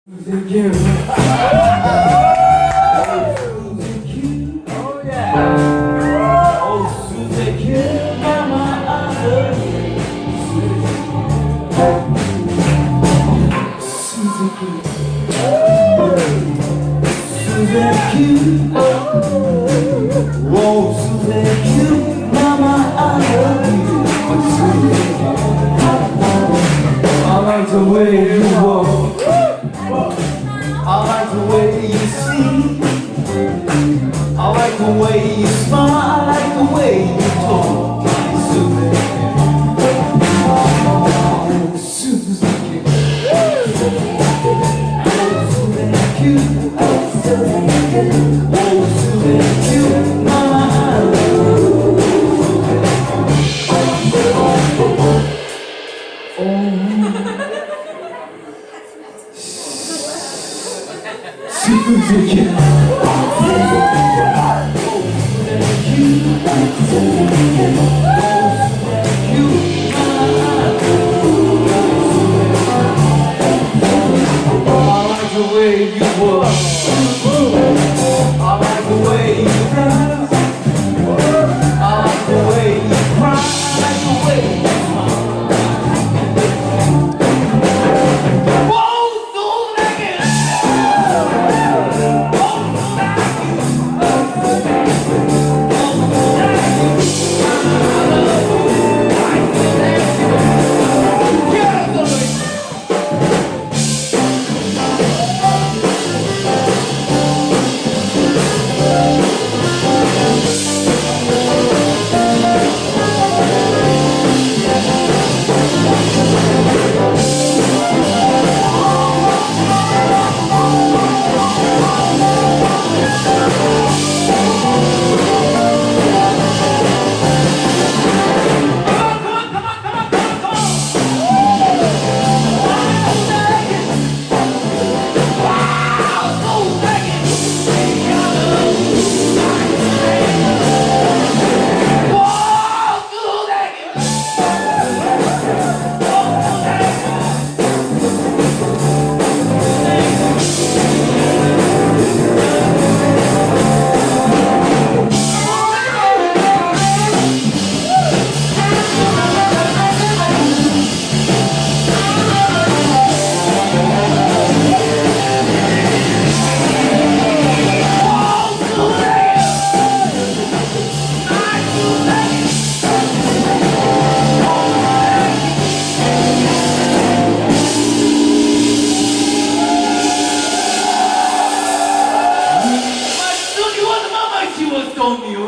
Thank you. Oh yeah. Oh Susie, cute mama, I love you. Susie, cute. Susie, cute. Oh Susie, cute mama, I love you. I like the way you walk. I like the way you sing. I like the way you smile. I like the way you talk. Susie, Susie, cute. Oh, Susie, cute. Mama, I love you. Oh. Susie, cute. Don't you